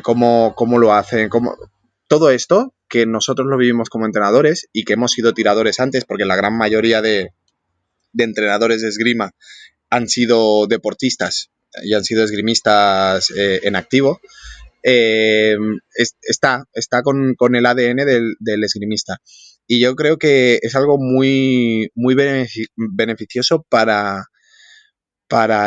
cómo lo hacen, todo esto que nosotros lo vivimos como entrenadores y que hemos sido tiradores antes, porque la gran mayoría de entrenadores de esgrima han sido deportistas y han sido esgrimistas en activo, está con el ADN del esgrimista. Y yo creo que es algo muy beneficioso para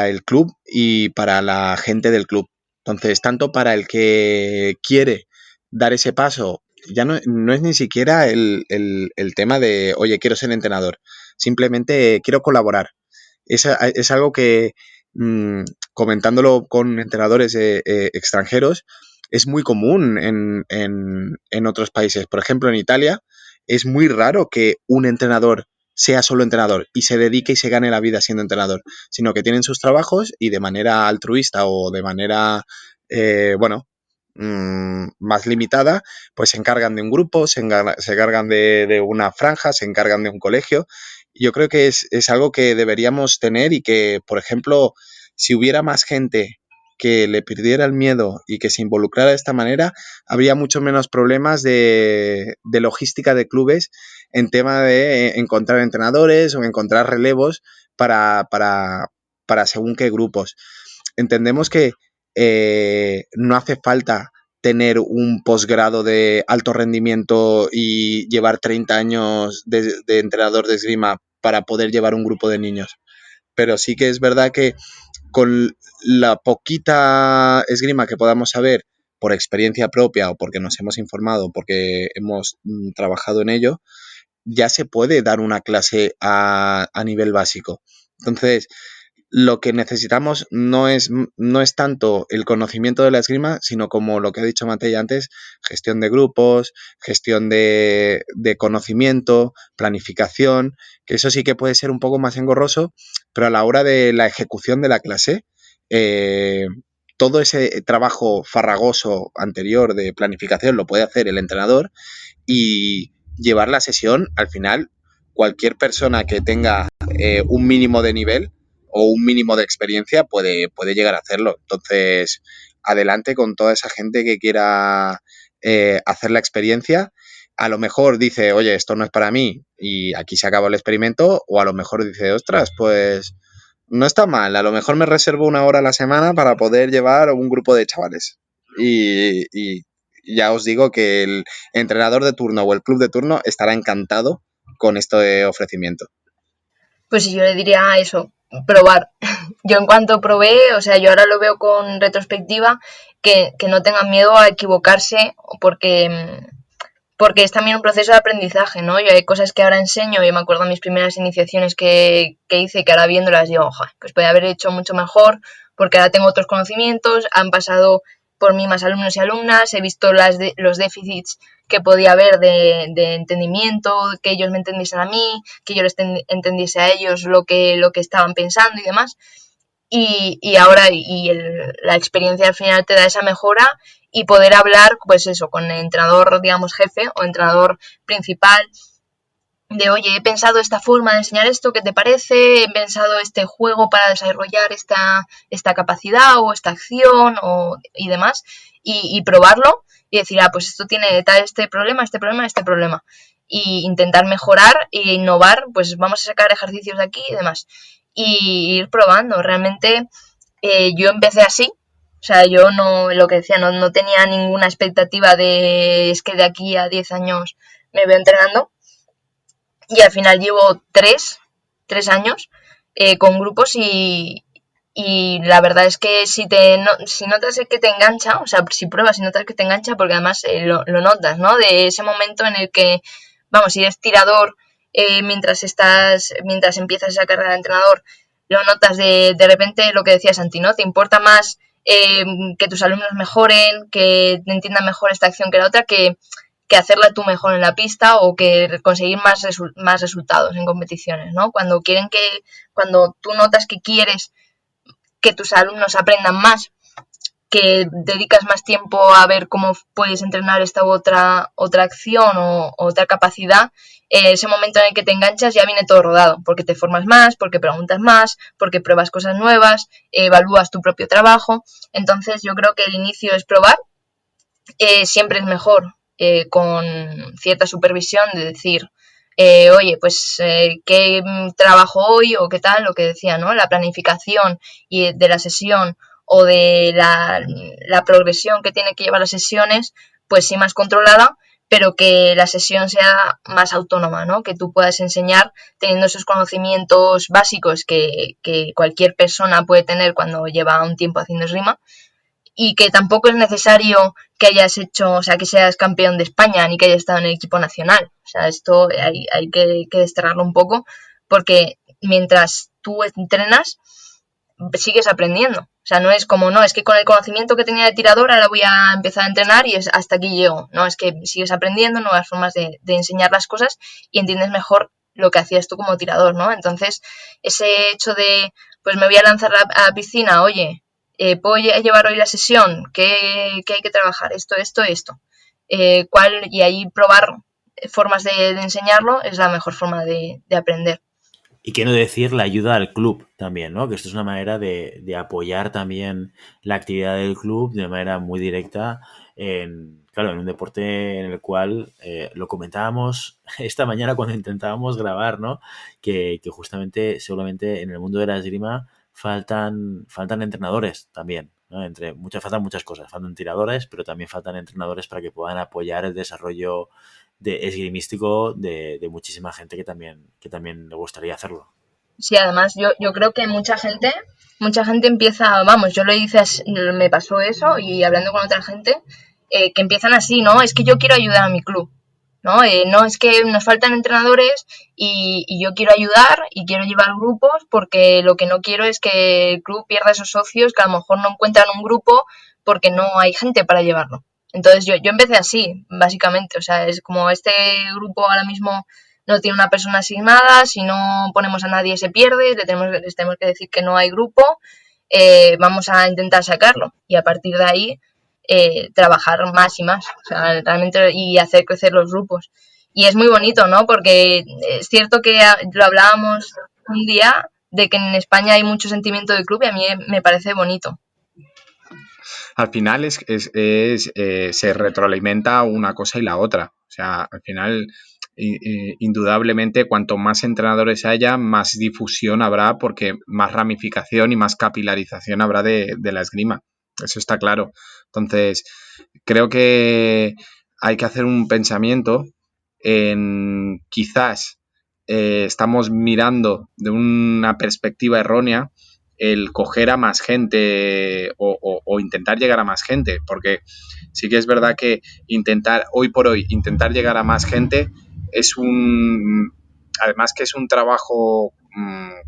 el club y para la gente del club. Entonces, tanto para el que quiere dar ese paso, ya no es ni siquiera el tema de, oye, quiero ser entrenador, simplemente quiero colaborar. Es algo que, comentándolo con entrenadores extranjeros, es muy común en otros países. Por ejemplo, en Italia es muy raro que un entrenador sea solo entrenador y se dedique y se gane la vida siendo entrenador, sino que tienen sus trabajos y de manera altruista o de manera, bueno, más limitada, pues se encargan de un grupo, se encargan de una franja, se encargan de un colegio. Yo creo que es algo que deberíamos tener y que, por ejemplo, si hubiera más gente que le perdiera el miedo y que se involucrara de esta manera, habría mucho menos problemas de logística de clubes en tema de encontrar entrenadores o encontrar relevos para según qué grupos. Entendemos que no hace falta tener un posgrado de alto rendimiento y llevar 30 años de entrenador de esgrima para poder llevar un grupo de niños. Pero sí que es verdad que con la poquita esgrima que podamos saber por experiencia propia o porque nos hemos informado, porque hemos trabajado en ello, ya se puede dar una clase a nivel básico. Entonces, lo que necesitamos no es tanto el conocimiento de la esgrima, sino como lo que ha dicho Matei antes, gestión de grupos, gestión de conocimiento, planificación, que eso sí que puede ser un poco más engorroso, pero a la hora de la ejecución de la clase, eh, todo ese trabajo farragoso anterior de planificación lo puede hacer el entrenador y llevar la sesión, al final, cualquier persona que tenga un mínimo de nivel o un mínimo de experiencia puede llegar a hacerlo. Entonces, adelante con toda esa gente que quiera hacer la experiencia. A lo mejor dice, oye, esto no es para mí y aquí se acaba el experimento, o a lo mejor dice, ostras, pues no está mal, a lo mejor me reservo una hora a la semana para poder llevar un grupo de chavales. Y ya os digo que el entrenador de turno o el club de turno estará encantado con este ofrecimiento. Pues yo le diría eso, probar. Yo en cuanto probé, o sea, yo ahora lo veo con retrospectiva, que no tengan miedo a equivocarse porque es también un proceso de aprendizaje, ¿no? Yo hay cosas que ahora enseño, yo me acuerdo de mis primeras iniciaciones que hice, que ahora viéndolas digo, ojo, pues podría haber hecho mucho mejor, porque ahora tengo otros conocimientos, han pasado por mí más alumnos y alumnas, he visto los déficits que podía haber de entendimiento, que ellos me entendiesen a mí, que yo les entendiese a ellos lo que estaban pensando y demás. Y ahora la experiencia al final te da esa mejora y poder hablar, pues eso, con el entrenador, digamos, jefe o entrenador principal, de, oye, he pensado esta forma de enseñar esto, ¿qué te parece? He pensado este juego para desarrollar esta capacidad o esta acción y demás, y probarlo y decir, pues esto tiene tal este problema, este problema, este problema. Y intentar mejorar e innovar, pues vamos a sacar ejercicios de aquí y demás. Y ir probando. Realmente yo empecé así. O sea, yo no, lo que decía, no tenía ninguna expectativa de, es que de aquí a 10 años me veo entrenando. Y al final llevo tres años con grupos y la verdad es que si notas que te engancha, o sea, si pruebas y notas que te engancha, porque además lo notas, ¿no? De ese momento en el que, vamos, si eres tirador mientras empiezas esa carrera de entrenador, lo notas de repente lo que decía Santi, ¿no? Te importa más que tus alumnos mejoren, que entiendan mejor esta acción que la otra, que hacerla tú mejor en la pista o que conseguir más resultados en competiciones, ¿no? Cuando tú notas que quieres que tus alumnos aprendan más, que dedicas más tiempo a ver cómo puedes entrenar esta u otra acción o otra capacidad, ese momento en el que te enganchas ya viene todo rodado, porque te formas más, porque preguntas más, porque pruebas cosas nuevas, evalúas tu propio trabajo. Entonces yo creo que el inicio es probar, siempre es mejor con cierta supervisión de decir, oye, pues qué trabajo hoy o qué tal, lo que decía, ¿no? La planificación de la sesión o de la progresión que tiene que llevar las sesiones, pues sí más controlada, pero que la sesión sea más autónoma, ¿no? Que tú puedas enseñar teniendo esos conocimientos básicos que cualquier persona puede tener cuando lleva un tiempo haciendo esgrima, y que tampoco es necesario que hayas hecho, o sea, que seas campeón de España ni que hayas estado en el equipo nacional. O sea, esto hay que desterrarlo un poco, porque mientras tú entrenas, sigues aprendiendo. O sea, no es como, no, es que con el conocimiento que tenía de tirador ahora voy a empezar a entrenar y hasta aquí llego. No, es que sigues aprendiendo nuevas formas de enseñar las cosas y entiendes mejor lo que hacías tú como tirador, ¿no? Entonces, ese hecho de, pues me voy a lanzar a la piscina, oye, ¿puedo llevar hoy la sesión? ¿Qué hay que trabajar? Esto. Y ahí probar formas de enseñarlo es la mejor forma de aprender. Y qué no decir la ayuda al club también, ¿no? Que esto es una manera de apoyar también la actividad del club de manera muy directa claro, en un deporte en el cual lo comentábamos esta mañana cuando intentábamos grabar, ¿no? Que justamente seguramente en el mundo de la esgrima faltan entrenadores también, ¿no? Faltan muchas cosas, faltan tiradores, pero también faltan entrenadores para que puedan apoyar el desarrollo de esgrimístico de muchísima gente que también le gustaría hacerlo. Sí, además yo creo que mucha gente empieza, vamos, yo lo hice así, me pasó eso y hablando con otra gente, que empiezan así, ¿no? Es que yo quiero ayudar a mi club, ¿no? No, es que nos faltan entrenadores y yo quiero ayudar y quiero llevar grupos porque lo que no quiero es que el club pierda esos socios que a lo mejor no encuentran un grupo porque no hay gente para llevarlo. Entonces yo empecé así, básicamente, o sea, es como este grupo ahora mismo no tiene una persona asignada, si no ponemos a nadie se pierde, les tenemos que decir que no hay grupo, vamos a intentar sacarlo y a partir de ahí trabajar más y más, o sea, realmente y hacer crecer los grupos. Y es muy bonito, ¿no? Porque es cierto que lo hablábamos un día de que en España hay mucho sentimiento de club y a mí me parece bonito. Al final se retroalimenta una cosa y la otra. O sea, al final, indudablemente, cuanto más entrenadores haya, más difusión habrá, porque más ramificación y más capilarización habrá de la esgrima. Eso está claro. Entonces, creo que hay que hacer un pensamiento en quizás estamos mirando de una perspectiva errónea el coger a más gente o intentar llegar a más gente, porque sí que es verdad que hoy por hoy, intentar llegar a más gente además que es un trabajo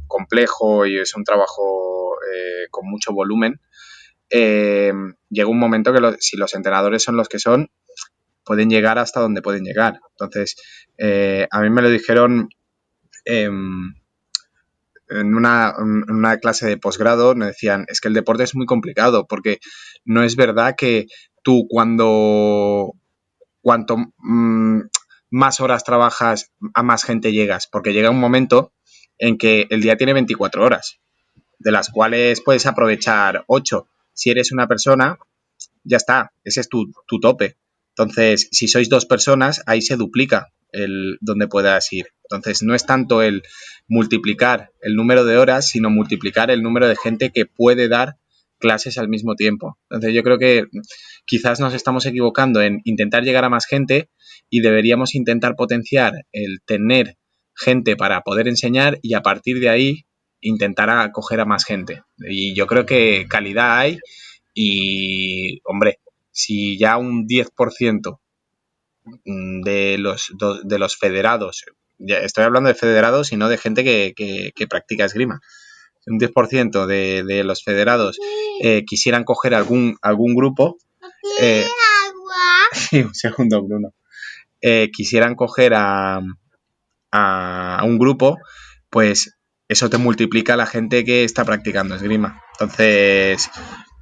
complejo y es un trabajo con mucho volumen, llega un momento que si los entrenadores son los que son, pueden llegar hasta donde pueden llegar. Entonces, a mí me lo dijeron en una clase de posgrado, me decían, es que el deporte es muy complicado porque no es verdad que tú cuanto más horas trabajas, a más gente llegas, porque llega un momento en que el día tiene 24 horas, de las cuales puedes aprovechar 8. Si eres una persona, ya está, ese es tu tope. Entonces, si sois 2 personas, ahí se duplica el donde puedas ir. Entonces, no es tanto el multiplicar el número de horas, sino multiplicar el número de gente que puede dar clases al mismo tiempo. Entonces, yo creo que quizás nos estamos equivocando en intentar llegar a más gente y deberíamos intentar potenciar el tener gente para poder enseñar y a partir de ahí intentar acoger a más gente. Y yo creo que calidad hay y, hombre, si ya un 10% de los federados, ya estoy hablando de federados y no de gente que practica esgrima, un 10% de los federados quisieran coger algún grupo, un segundo, Bruno, quisieran coger a un grupo, pues eso te multiplica la gente que está practicando esgrima. Entonces,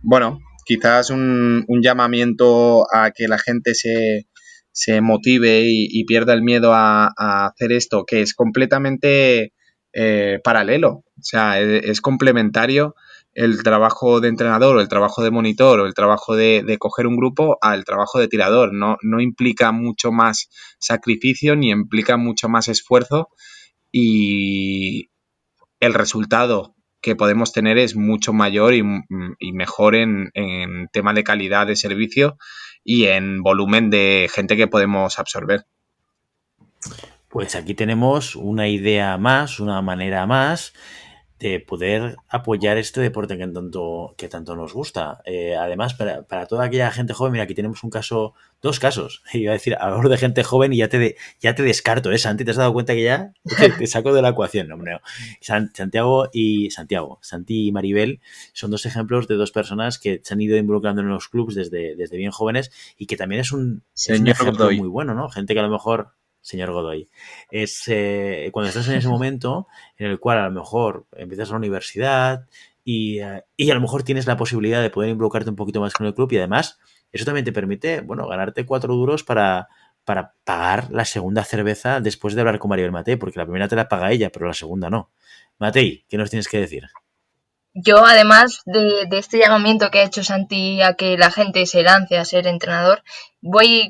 bueno, quizás un llamamiento a que la gente se motive y pierda el miedo a hacer esto, que es completamente paralelo, o sea, es complementario el trabajo de entrenador o el trabajo de monitor o el trabajo de coger un grupo al trabajo de tirador. No implica mucho más sacrificio ni implica mucho más esfuerzo y el resultado que podemos tener es mucho mayor y mejor en tema de calidad de servicio y en volumen de gente que podemos absorber. Pues aquí tenemos una idea más, una manera más de poder apoyar este deporte que tanto nos gusta. Además, para toda aquella gente joven, mira, aquí tenemos dos casos. Iba a decir, hablo de gente joven y ya te descarto, ¿eh, Santi? ¿Te has dado cuenta que ya te saco de la ecuación? No, hombre, no. Santi y Maribel son 2 ejemplos de 2 personas que se han ido involucrando en los clubs desde bien jóvenes y que también es un ejemplo muy bueno, ¿no? Gente que a lo mejor... Señor Godoy, es cuando estás en ese momento en el cual a lo mejor empiezas la universidad y a lo mejor tienes la posibilidad de poder involucrarte un poquito más con el club y además eso también te permite, bueno, ganarte 4 duros para pagar la segunda cerveza después de hablar con Maribel Matei, porque la primera te la paga ella, pero la segunda no. Matei, ¿qué nos tienes que decir? Yo, además de este llamamiento que ha hecho Santi a que la gente se lance a ser entrenador,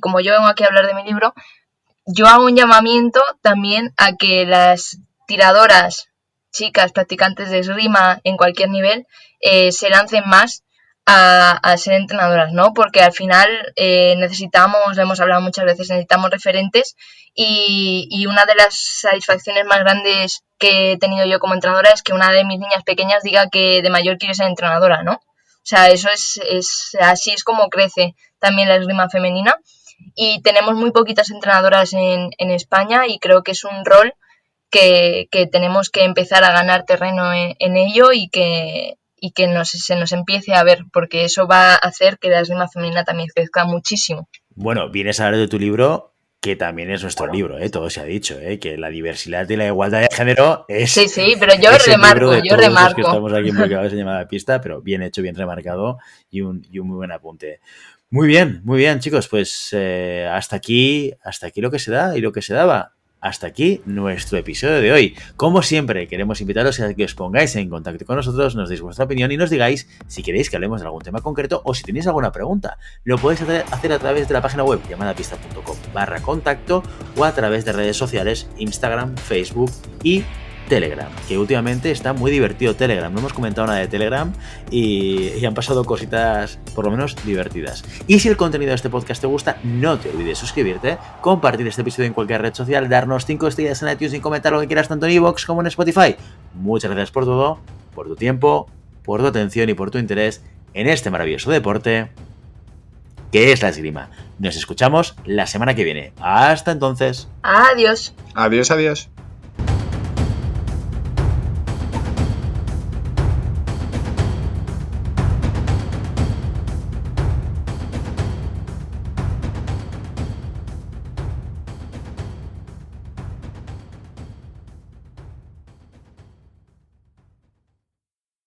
como yo vengo aquí a hablar de mi libro, yo hago un llamamiento también a que las tiradoras, chicas practicantes de esgrima en cualquier nivel, se lancen más a ser entrenadoras, ¿no? Porque al final necesitamos, lo hemos hablado muchas veces, necesitamos referentes y una de las satisfacciones más grandes que he tenido yo como entrenadora es que una de mis niñas pequeñas diga que de mayor quiere ser entrenadora, ¿no? O sea, eso así es como crece también la esgrima femenina. Y tenemos muy poquitas entrenadoras en España y creo que es un rol que tenemos que empezar a ganar terreno en ello y que se nos empiece a ver, porque eso va a hacer que la esgrima femenina también crezca muchísimo. Bueno, vienes a hablar de tu libro, que también es nuestro libro, todo se ha dicho, que la diversidad y la igualdad de género es... Sí, pero yo es remarco, el libro de todos los que estamos aquí involucrados en Llamada Pista, pero bien hecho, bien remarcado y un muy buen apunte. Muy bien, chicos, pues hasta aquí lo que se da y lo que se daba. Hasta aquí nuestro episodio de hoy. Como siempre, queremos invitaros a que os pongáis en contacto con nosotros, nos deis vuestra opinión y nos digáis si queréis que hablemos de algún tema concreto o si tenéis alguna pregunta. Lo podéis hacer a través de la página web llamadapista.com/contacto o a través de redes sociales, Instagram, Facebook y Telegram, que últimamente está muy divertido Telegram. No hemos comentado nada de Telegram y han pasado cositas por lo menos divertidas. Y si el contenido de este podcast te gusta, no te olvides suscribirte, compartir este episodio en cualquier red social, darnos 5 estrellas en iTunes y comentar lo que quieras tanto en iVoox como en Spotify. Muchas gracias por todo, por tu tiempo, por tu atención y por tu interés en este maravilloso deporte que es la esgrima. Nos escuchamos la semana que viene. Hasta entonces. Adiós. Adiós.